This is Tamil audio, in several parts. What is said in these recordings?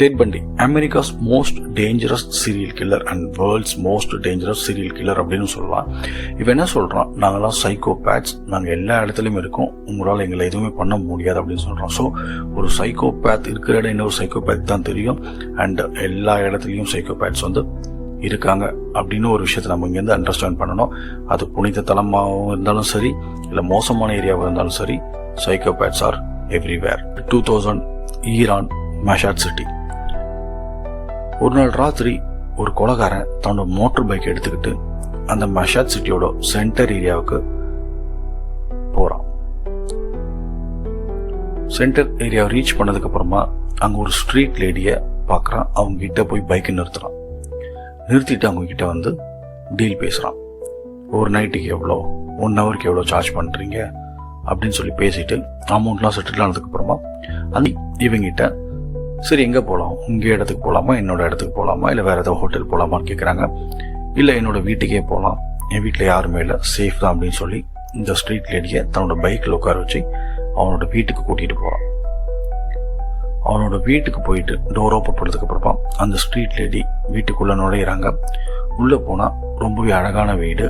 டெட் பண்டி, Americas most dangerous serial killer and world's most dangerous serial killer அப்படின்னு சொல்லலாம். இவன் என்ன சொல்றான், நாங்களாம் சைக்கோபேட்ஸ், நாங்கள் எல்லா இடத்துலையும் இருக்கோம், உங்களால் எங்களை எதுவுமே பண்ண முடியாது அப்படின்னு சொல்றான். ஸோ ஒரு சைக்கோபேத் இருக்கிற இடம் இன்னொரு சைக்கோபேத் தான் தெரியும். அண்ட் எல்லா இடத்துலையும் சைக்கோபேட்ஸ் இருக்காங்க அப்படின்னு ஒரு விஷயத்தை நம்ம இங்கேருந்து அண்டர்ஸ்டாண்ட் பண்ணணும். அது புனித தலமாகவும் இருந்தாலும் சரி, இல்லை மோசமான ஏரியாவாக இருந்தாலும் சரி, psychopaths are everywhere. 2000 Iran Mashhad city. ஒரு நாள் ராத்திரி ஒரு கொலைகாரன் தன்னோட மோட்டர் பைக் எடுத்துக்கிட்டு அந்த மஷாட் சிட்டியோட சென்டர் ஏரியாவுக்கு போறான். சென்டர் ஏரியாவை ரீச் பண்ணதுக்கு அப்புறமா அங்க ஒரு ஸ்ட்ரீட் லேடிய பாக்குறான். அவங்க கிட்ட போய் பைக்கை நிறுத்திட்டு அவங்க கிட்ட டீல் பேசுறான். ஒரு நைட்டுக்கு எவ்வளோ, 1 ஹவருக்கு எவ்வளோ சார்ஜ் பண்றீங்க அப்படின்னு சொல்லி பேசிட்டு அமௌண்ட்லாம் செட்டில் ஆனதுக்கு அப்புறமா இவங்கிட்ட சரி எங்கே போகலாம், உங்கள் இடத்துக்கு போகலாமா, என்னோட இடத்துக்கு போகலாமா, இல்லை வேறு ஏதாவது ஹோட்டல் போகலாமான்னு கேட்குறாங்க. இல்லை என்னோட வீட்டுக்கே போகலாம், என் வீட்டில் யாருமே இல்லை, சேஃப் தான் அப்படின்னு சொல்லி இந்த ஸ்ட்ரீட் லேடியை தன்னோட பைக்கில் உட்கார வச்சு அவனோட வீட்டுக்கு கூட்டிகிட்டு போகிறான். அவனோட வீட்டுக்கு போயிட்டு டோர் ஓப்பன் பண்ணதுக்கு அப்புறமா அந்த ஸ்ட்ரீட் லேடி வீட்டுக்குள்ளே நுழையிறாங்க. உள்ளே போனால் ரொம்பவே அழகான வீடு,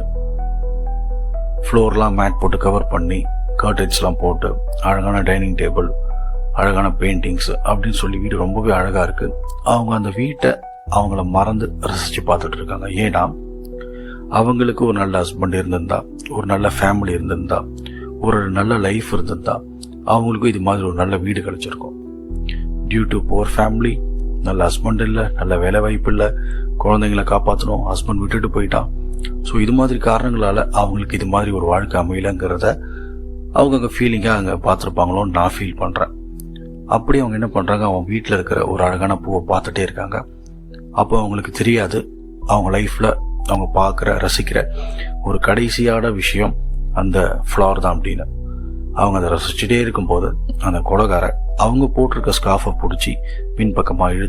ஃப்ளோர்லாம் மேட் போட்டு கவர் பண்ணி கர்டன்ஸ்லாம் போட்டு அழகான டைனிங் டேபிள், அழகான பெயிண்டிங்ஸ் அப்படின்னு சொல்லி வீடு ரொம்பவே அழகா இருக்கு. அவங்க அந்த வீட்டை அவங்கள மறந்து ரசிச்சு பார்த்துட்டு இருக்காங்க. ஏன்னா அவங்களுக்கு ஒரு நல்ல ஹஸ்பண்ட் இருந்திருந்தா, ஒரு நல்ல ஃபேமிலி இருந்திருந்தா, ஒரு நல்ல லைஃப் இருந்திருந்தா அவங்களுக்கும் இது மாதிரி ஒரு நல்ல வீடு கிடைச்சிருக்கும். டியூ டு புவர் ஃபேமிலி, நல்ல ஹஸ்பண்ட் இல்லை, நல்ல வேலை வாய்ப்பு இல்லை, குழந்தைங்களை காப்பாற்றணும், ஹஸ்பண்ட் விட்டுட்டு போயிட்டான். ஸோ இது மாதிரி காரணங்களால அவங்களுக்கு இது மாதிரி ஒரு வாழ்க்கை அமையலைங்கிறத அவங்க அங்கே ஃபீலிங்காக அங்கே பார்த்துருப்பாங்களோன்னு நான் ஃபீல் பண்ணுறேன். அப்படி அவங்க என்ன பண்ணுறாங்க, அவங்க வீட்டில் இருக்கிற ஒரு அழகான பூவை பார்த்துட்டே இருக்காங்க. அப்போ அவங்களுக்கு தெரியாது அவங்க லைஃப்பில் அவங்க பார்க்குற ரசிக்கிற ஒரு கடைசியான விஷயம் அந்த ஃப்ளவர் தான் அப்படின்னு. அவங்க அதை ரசிச்சுட்டே இருக்கும்போது அந்த கொலைகார அவங்க போட்டிருக்க ஸ்கார்ஃபை பிடிச்சி பின்பக்கமாக இழுத்து